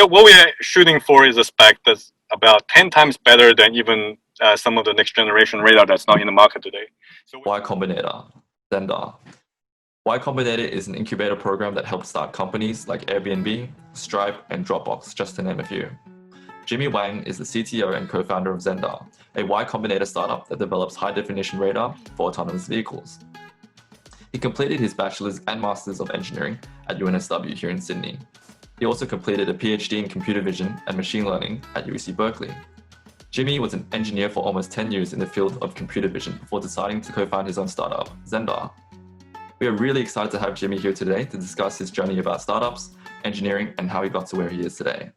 What we're shooting for is a spec that's about 10 times better than even some of the next generation radar that's not in the market today. So Y-Combinator, Zendar. Y-Combinator is an incubator program that helps start companies like Airbnb, Stripe, and Dropbox, just to name a few. Jimmy Wang is the CTO and co-founder of Zendar, a Y-Combinator startup that develops high-definition radar for autonomous vehicles. He completed his bachelor's and master's of engineering at UNSW here in Sydney. He also completed a PhD in computer vision and machine learning at UC Berkeley. Jimmy was an engineer for almost 10 years in the field of computer vision before deciding to co-found his own startup, Zendar. We are really excited to have Jimmy here today to discuss his journey about startups, engineering, and how he got to where he is today.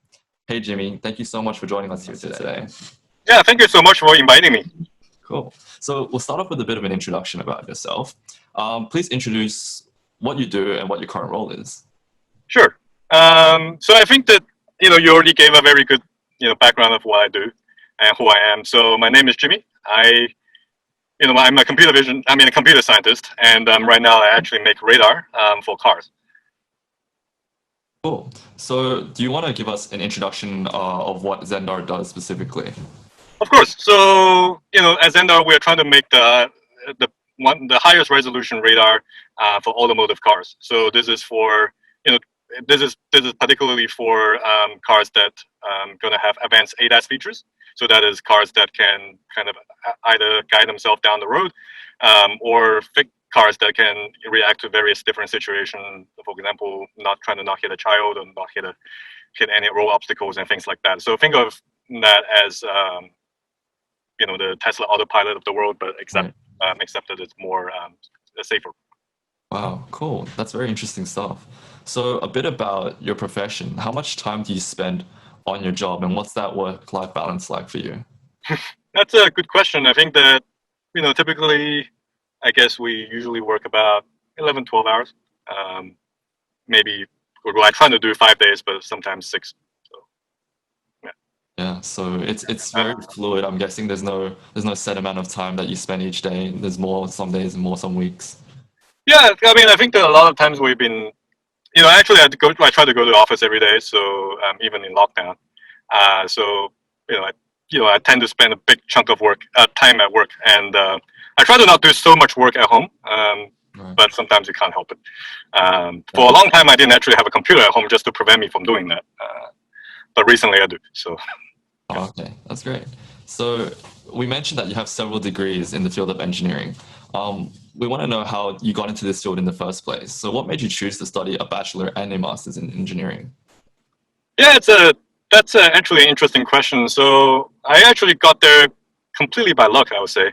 Hey Jimmy, thank you so much for joining us here today. Yeah, thank you so much for inviting me. Cool. So we'll start off with a bit of an introduction about yourself. Please introduce what you do and what your current role is. Sure. So I think that you already gave a very good background of what I do and who I am. So my name is Jimmy. I'm a computer scientist, and right now I actually make radar for cars. Cool. So do you want to give us an introduction of what Zendar does specifically? Of course. So at Zendar, we're trying to make the highest resolution radar for automotive cars. So this is for this is particularly for cars that going to have advanced ADAS features. So that is cars that can kind of either guide themselves down the road or fix cars that can react to various different situations. For example, not trying to not hit a child or not hit any road obstacles and things like that. So think of that as the Tesla autopilot of the world, but except that it's more safer. Wow, cool. That's very interesting stuff. So a bit about your profession. How much time do you spend on your job, and what's that work-life balance like for you? That's a good question. I think that, typically, I guess we usually work about 11, 12 hours. Maybe we're trying to do 5 days, but sometimes 6. So, yeah. Yeah, so it's very fluid. I'm guessing there's no set amount of time that you spend each day. There's more some days and more some weeks. Yeah, I mean, I think that a lot of times we've been, actually I try to go to the office every day. So even in lockdown, so I tend to spend a big chunk of time at work, and I try to not do so much work at home. Right. But sometimes you can't help it. For a long time, I didn't actually have a computer at home just to prevent me from doing that. But recently I do. So. Oh, okay, that's great. So we mentioned that you have several degrees in the field of engineering. We want to know how you got into this field in the first place. So what made you choose to study a bachelor and a master's in engineering? Yeah, that's actually an interesting question. So I actually got there completely by luck, I would say.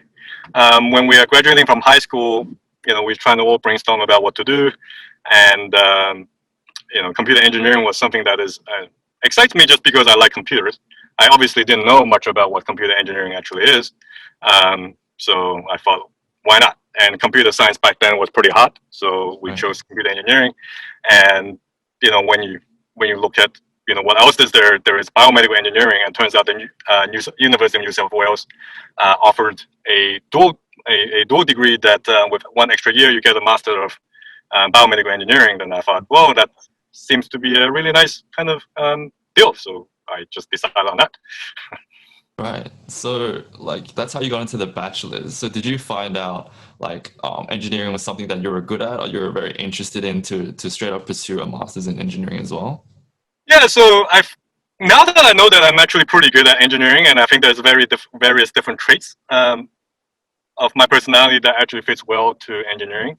When we are graduating from high school, we're trying to all brainstorm about what to do, and computer engineering was something that excites me just because I like computers. I obviously didn't know much about what computer engineering actually is, so I thought, why not? And computer science back then was pretty hot, so we chose computer engineering. And when you look at what else is there? There is biomedical engineering, and turns out the University of New South Wales offered a dual degree that with 1 extra year you get a master of biomedical engineering. Then I thought, well, that seems to be a really nice kind of deal. So I just decided on that. Right. So that's how you got into the bachelor's. So did you find out engineering was something that you were good at, or you were very interested in to straight up pursue a master's in engineering as well? Yeah. So now that I know that I'm actually pretty good at engineering, and I think there's various different traits of my personality that actually fits well to engineering.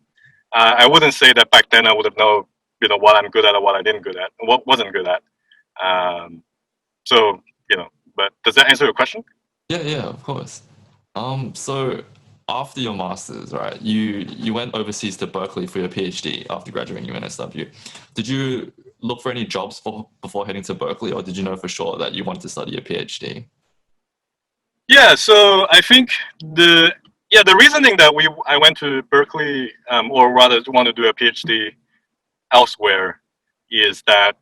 I wouldn't say that back then I would have known what I'm good at or what I didn't good at, what wasn't good at. So but does that answer your question? Yeah, of course. So after your master's, right, you went overseas to Berkeley for your PhD after graduating UNSW. Did you look for any jobs before heading to Berkeley, or did you know for sure that you wanted to study a PhD? Yeah, so I think the reasoning that I went to Berkeley, or rather want to do a PhD elsewhere, is that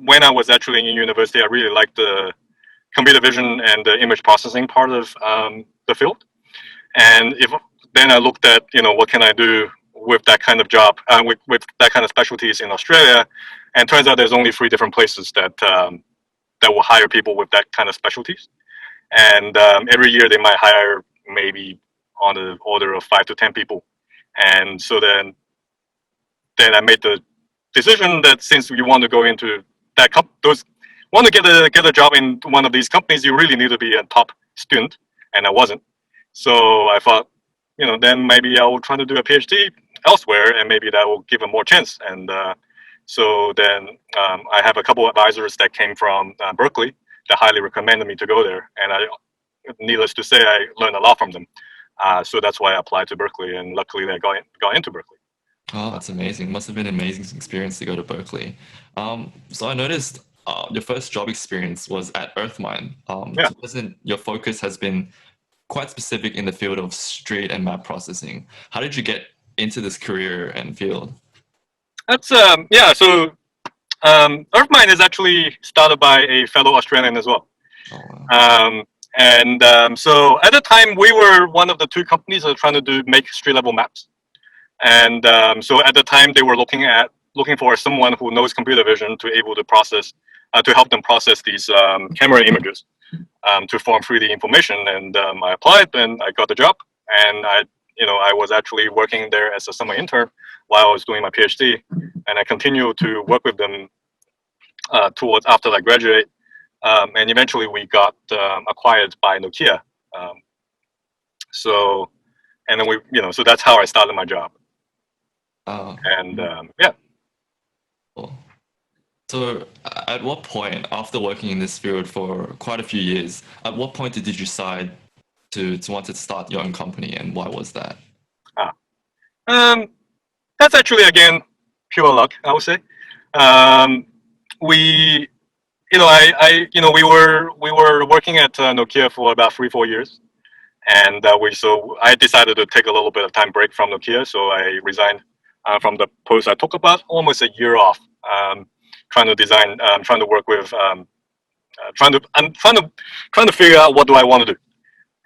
when I was actually in university, I really liked the computer vision and the image processing part of the field. And then I looked at what can I do with that kind of job, with that kind of specialties in Australia, and turns out there's only 3 different places that that will hire people with that kind of specialties, and every year they might hire maybe on the order of 5 to 10 people, and so then I made the decision that since you want to go into that want to get a job in one of these companies, you really need to be a top student, and I wasn't. So I thought, then maybe I will try to do a PhD elsewhere, and maybe that will give them more chance. And so then I have a couple of advisors that came from Berkeley that highly recommended me to go there, and needless to say, I learned a lot from them. So that's why I applied to Berkeley, and luckily I got into Berkeley. Oh, that's amazing. Must have been an amazing experience to go to Berkeley. So I noticed your first job experience was at Earthmine. Yeah. So your focus has been quite specific in the field of street and map processing. How did you get into this career and field? That's yeah. So Earthmine is actually started by a fellow Australian as well. Oh, wow. So at the time, we were one of the 2 companies that were trying to make street level maps. And so at the time, they were looking for someone who knows computer vision to able to process, to help them process these camera images to form 3D information. And I applied, and I got the job. And I was actually working there as a summer intern while I was doing my PhD, and I continued to work with them towards after I graduate. And eventually, we got acquired by Nokia. And then so that's how I started my job. And yeah. Cool. So at what point, after working in this field for quite a few years, at what point did you decide to want to start your own company, and why was that? That's actually, again, pure luck, I would say. We were working at Nokia for about 3-4 years, and so I decided to take a little bit of time break from Nokia, so I resigned from the post. I took about almost a year off, trying to work with, trying to figure out what do I want to do.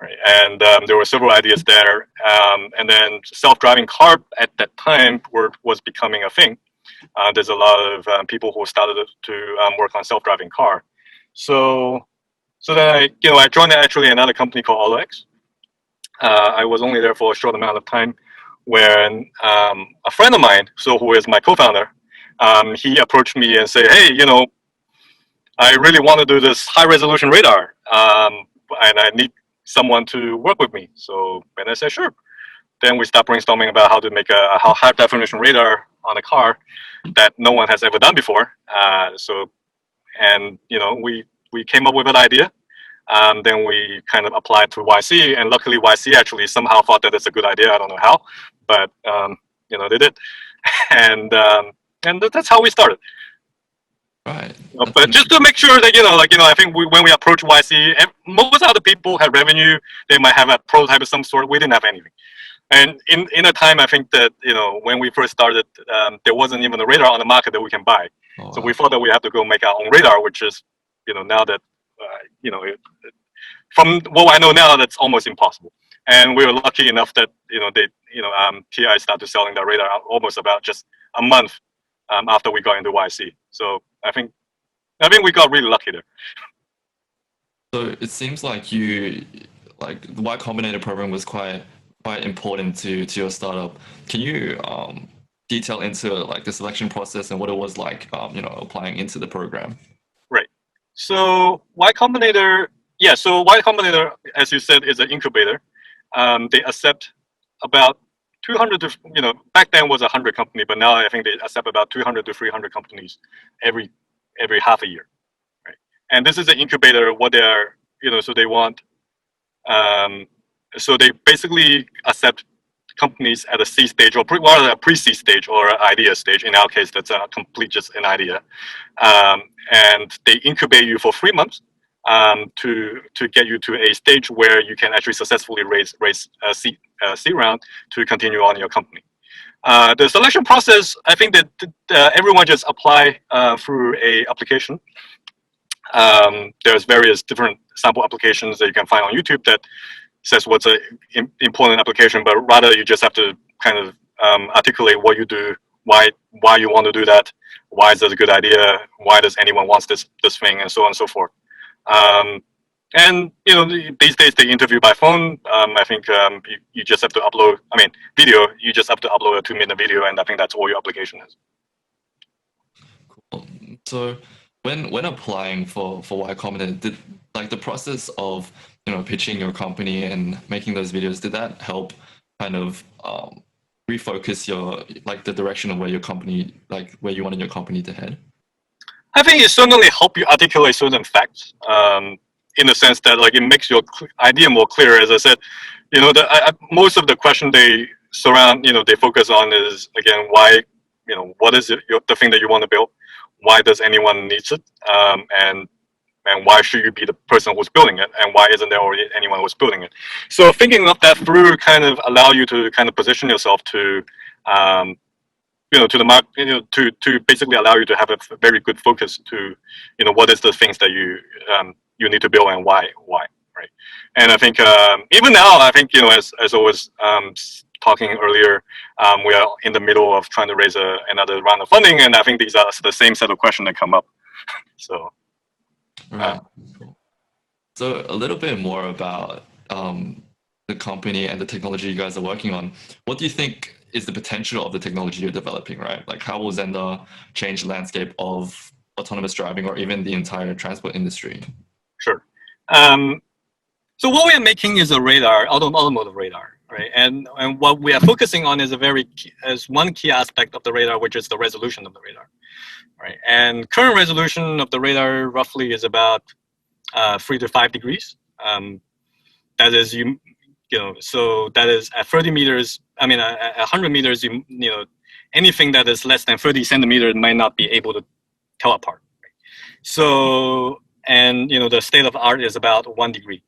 Right. And there were several ideas there, and then self-driving car at that time was becoming a thing. There's a lot of people who started to work on self-driving car. So then I joined actually another company called AutoX. I was only there for a short amount of time when a friend of mine, who is my co-founder, he approached me and said, "Hey, I really want to do this high-resolution radar, and I need someone to work with me." So, and I said, "Sure." Then we start brainstorming about how to make a high-definition radar on a car that no one has ever done before. We came up with an idea. Then we kind of applied to YC, and luckily YC actually somehow thought that it's a good idea. I don't know how, but they did, and that's how we started. Right. But just to make sure that I think when we approached YC, most other people had revenue. They might have a prototype of some sort. We didn't have anything. And in a time, I think that when we first started, there wasn't even a radar on the market that we can buy. Oh, so we thought that we have to go make our own radar, which is now that from what I know now, that's almost impossible. And we were lucky enough that TI started selling the radar almost about just a month after we got into YC. So I think we got really lucky there. So it seems like the Y-Combinator program was quite important to your startup. Can you detail into the selection process and what it was like, applying into the program? Right. So Y-Combinator, Y-Combinator, as you said, is an incubator. They accept about 200 to, back then was 100 company, but now I think they accept about 200 to 300 companies every half a year, right? And this is an incubator. What they are, so they want, so they basically accept companies at a C stage or a pre-C stage or an idea stage. In our case, that's a complete just an idea, and they incubate you for 3 months to get you to a stage where you can actually successfully raise a C round to continue on your company. The selection process, I think that everyone just apply through a application. There's various different sample applications that you can find on YouTube that says what's an important application, but rather you just have to kind of articulate what you do, why you want to do that, why is it a good idea, why does anyone wants this thing, and so on and so forth. And these days they interview by phone. I think you just have to upload. I mean, video. You just have to upload a 2-minute video, and I think that's all your application is. Cool. So when applying for Y Combinator, did like the process of pitching your company and making those videos, did that help kind of refocus your the direction of where your company where you wanted your company to head? I think it certainly helped you articulate certain facts. In the sense that it makes your idea more clear. As I said, most of the question they surround, they focus on is again why, what is it, the thing that you want to build? Why does anyone needs it? And why should you be the person who's building it? And why isn't there already anyone who's building it? So thinking of that through kind of allow you to kind of position yourself to, to the market, to basically allow you to have a very good focus to, what is the things that you need to build and why, right? And I think even now, I think as I was talking earlier, we are in the middle of trying to raise another round of funding, and I think these are the same set of questions that come up. So, right. Cool. So a little bit more about the company and the technology you guys are working on. What do you think is the potential of the technology you're developing? Right, how will Zendar change the landscape of autonomous driving or even the entire transport industry? Sure. So what we are making is a radar, automotive radar, right? And what we are focusing on is one key aspect of the radar, which is the resolution of the radar, right? And current resolution of the radar roughly is about 3 to 5 degrees. That is so that is at 30 meters. I mean, at 100 meters, anything that is less than 30 centimeters might not be able to tell apart. Right? So. And the state of the art is about 1 degree,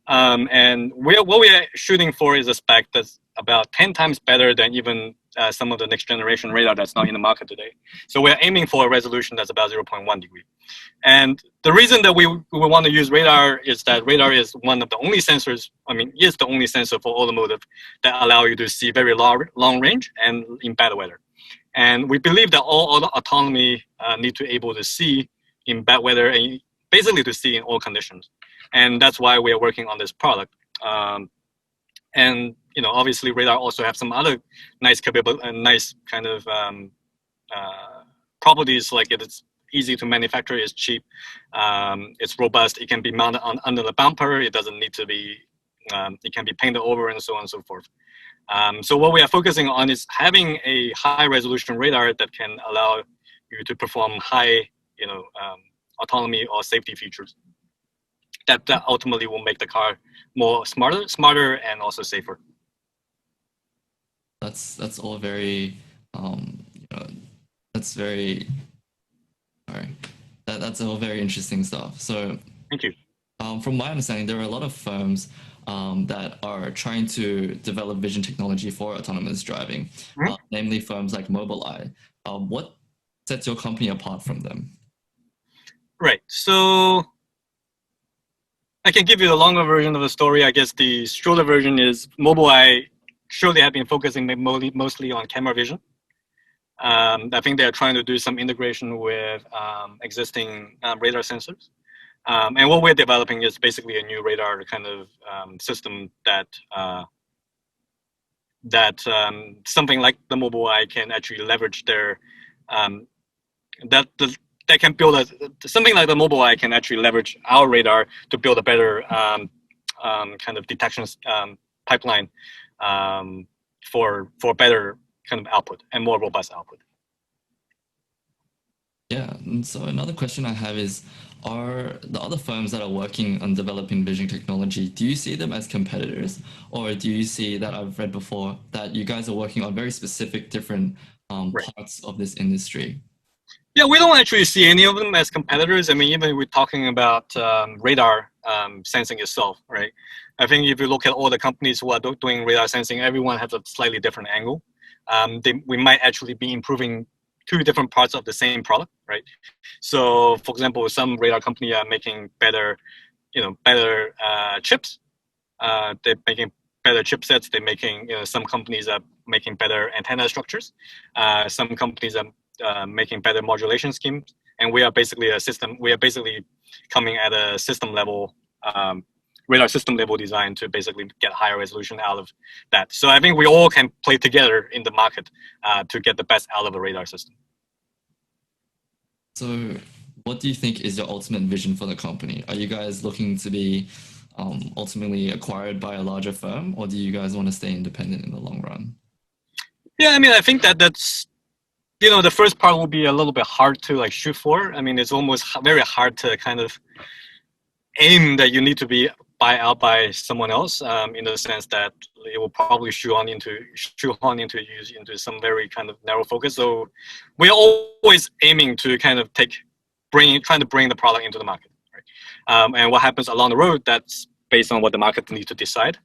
and what we are shooting for is a spec that's about 10 times better than even some of the next generation radar that's not in the market today. So we are aiming for a resolution that's about 0.1 degree. And the reason that we want to use radar is that radar is one of the only sensors. I mean, is the only sensor for automotive that allow you to see very long range and in bad weather. And we believe that all autonomy need to be able to see in bad weather and basically to see in all conditions. And that's why we are working on this product. And obviously radar also have some other nice nice kind of properties, like it's easy to manufacture, it's cheap, it's robust, it can be mounted under the bumper, it doesn't need to be, it can be painted over and so on and so forth. So what we are focusing on is having a high resolution radar that can allow you to perform high, autonomy or safety features that ultimately will make the car more smarter and also safer. That's all very that's very that's all very interesting stuff. So thank you. From my understanding, there are a lot of firms that are trying to develop vision technology for autonomous driving, namely firms like Mobileye. What sets your company apart from them? Right. So I can give you the longer version of the story. I guess the shorter version is Mobileye surely have been focusing mostly on camera vision. I think they're trying to do some integration with existing radar sensors. And what we're developing is basically a new radar kind of system that something like the Mobileye can actually leverage their they can build something like the Mobileye can actually leverage our radar to build a better kind of detection pipeline for better kind of output and more robust output. Yeah, and so another question I have is, are the other firms that are working on developing vision technology, do you see them as competitors, or do you see that I've read before that you guys are working on very specific different parts of this industry? Yeah, we don't actually see any of them as competitors. I mean, even we're talking about radar sensing itself, right? I think if you look at all the companies who are doing radar sensing, everyone has a slightly different angle. We might actually be improving two different parts of the same product, right? So, for example, some radar company are making better chips. They're making better chipsets. They're making, some companies are making better antenna structures. Some companies are making better modulation schemes. And we are basically a system. We are basically coming at a system level, radar system level design to basically get higher resolution out of that. So I think we all can play together in the market to get the best out of a radar system. So what do you think is your ultimate vision for the company? Are you guys looking to be ultimately acquired by a larger firm, or do you guys want to stay independent in the long run? Yeah, I mean, I think that's, the first part will be a little bit hard to like shoot for. I mean, it's almost very hard to kind of aim that you need to be buy out by someone else, in the sense that it will probably shoehorn into some very kind of narrow focus. So we're always aiming to kind of trying to bring the product into the market, right? And what happens along the road, that's based on what the market needs to decide.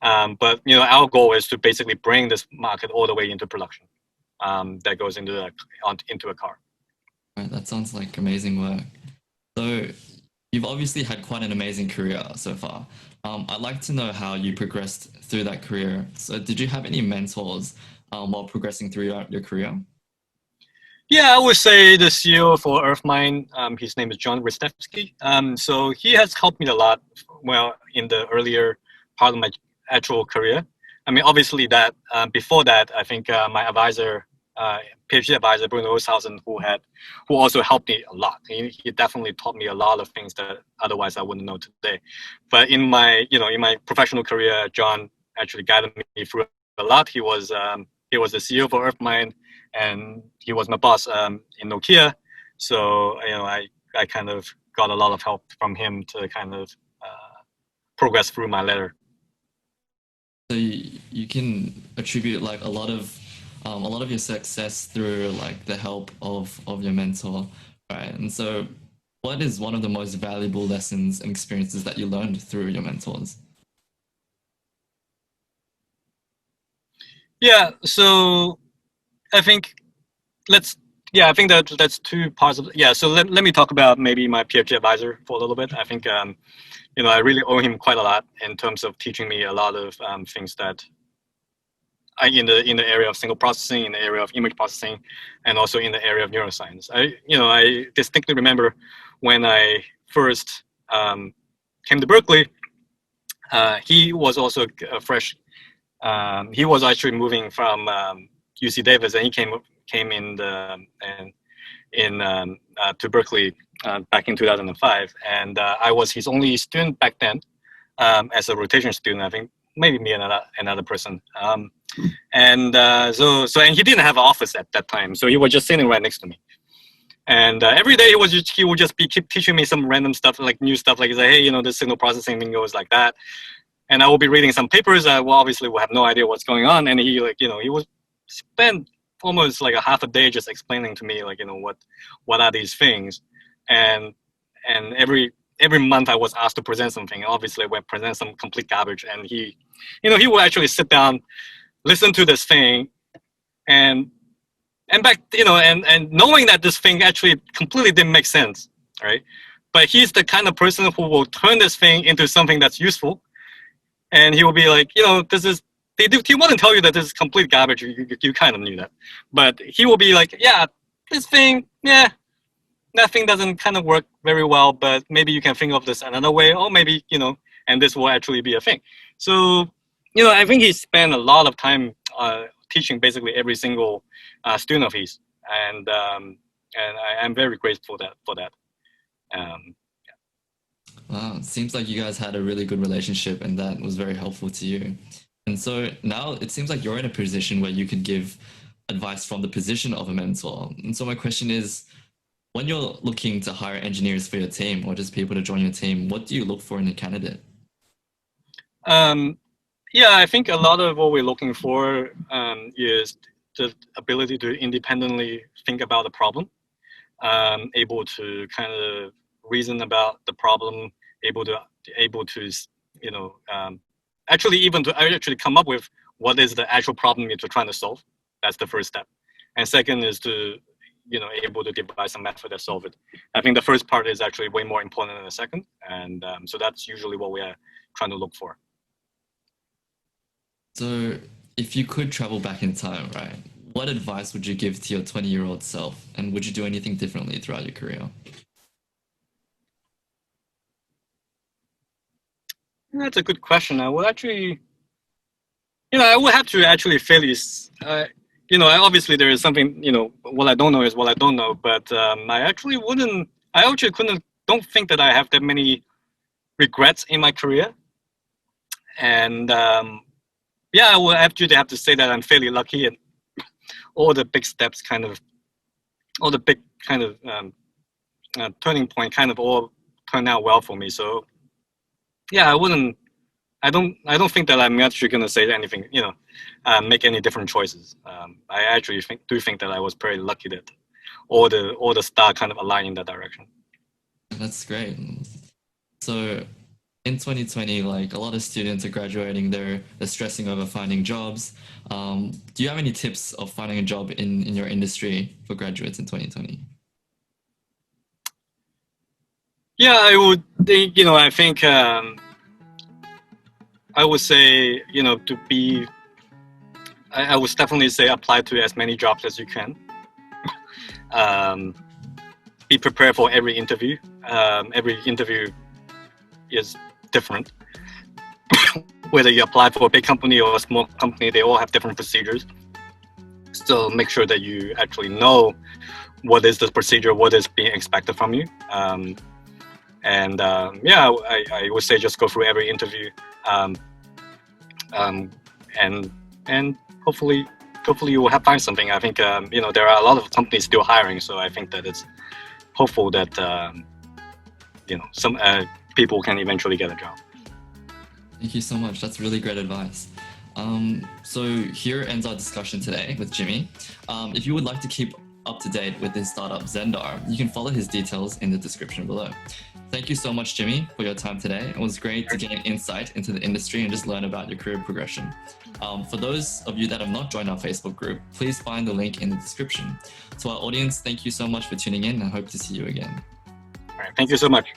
But our goal is to basically bring this market all the way into production. That goes into a car. Right, that sounds like amazing work. So you've obviously had quite an amazing career so far. I'd like to know how you progressed through that career. So did you have any mentors while progressing through your career? Yeah, I would say the CEO for EarthMine, his name is John Ristevsky. So he has helped me a lot, well, in the earlier part of my actual career. I mean, obviously that before that, I think my advisor, PhD advisor, Bruno Oshausen, who also helped me a lot. He definitely taught me a lot of things that otherwise I wouldn't know today. But in my professional career, John actually guided me through a lot. He was the CEO for EarthMine, and he was my boss in Nokia. So I kind of got a lot of help from him to kind of progress through my ladder. So you can attribute like a lot of your success through like the help of your mentor, right? And so what is one of the most valuable lessons and experiences that you learned through your mentors? Yeah, so I think that's two parts of it. Yeah, so let me talk about maybe my PhD advisor for a little bit. I think I really owe him quite a lot in terms of teaching me a lot of things that in the area of signal processing, in the area of image processing, and also in the area of neuroscience. I distinctly remember when I first came to Berkeley. He was also a fresh. He was actually moving from UC Davis, and he came in to Berkeley back in 2005, and I was his only student back then, as a rotation student. I think maybe me and another person. And he didn't have an office at that time, so he was just sitting right next to me. And every day he would just keep teaching me some random stuff, like new stuff, like he's like, hey, this signal processing thing goes like that. And I will be reading some papers. I obviously will have no idea what's going on. And he would spend almost like a half a day just explaining to me, like, what are these things. And every month I was asked to present something. Obviously, we present some complete garbage. And he would actually sit down, listen to this thing, and back, and knowing that this thing actually completely didn't make sense, right? But he's the kind of person who will turn this thing into something that's useful. And he will be like, this is, he wouldn't tell you that this is complete garbage. You kind of knew that. But he will be like, yeah, this thing, yeah, that thing doesn't kind of work very well, but maybe you can think of this another way, or maybe, and this will actually be a thing. So, I think he spent a lot of time teaching basically every single student of his. And I'm very grateful for that. Wow, it seems like you guys had a really good relationship and that was very helpful to you. And so now it seems like you're in a position where you could give advice from the position of a mentor. And so my question is, when you're looking to hire engineers for your team or just people to join your team, what do you look for in a candidate? Yeah, I think a lot of what we're looking for is the ability to independently think about the problem, able to kind of reason about the problem, able to actually come up with what is the actual problem you're trying to solve. That's the first step. And second is to able to devise some method that solve it. I think the first part is actually way more important than the second, and so that's usually what we are trying to look for. So, if you could travel back in time, right, what advice would you give to your 20-year-old self? And would you do anything differently throughout your career? That's a good question. I would actually, I would have to actually fairly, obviously there is something, what I don't know is what I don't know, but I actually don't think that I have that many regrets in my career. And I would actually have to say that I'm fairly lucky, and all the big steps all the big turning point kind of all turned out well for me. So yeah, I don't think that I'm actually going to say anything, make any different choices. I actually do think that I was pretty lucky that all the stars kind of align in that direction. That's great. So, in 2020, like a lot of students are graduating, they're stressing over finding jobs. Do you have any tips of finding a job in your industry for graduates in 2020? Yeah, I would think, I think I would say, I would definitely say apply to as many jobs as you can. Be prepared for every interview. Every interview is different. Whether you apply for a big company or a small company, they all have different procedures. So make sure that you actually know what is the procedure, what is being expected from you. I would say just go through every interview, and hopefully you will find something. I think there are a lot of companies still hiring, so I think that it's hopeful that some people can eventually get a job. Thank you so much. That's really great advice. So here ends our discussion today with Jimmy. If you would like to keep up to date with his startup Zendar, you can follow his details in the description below. Thank you so much, Jimmy, for your time today. It was great to gain insight into the industry and just learn about your career progression. For those of you that have not joined our Facebook group, please find the link in the description. To our audience, thank you so much for tuning in, and I hope to see you again. All right, thank you so much.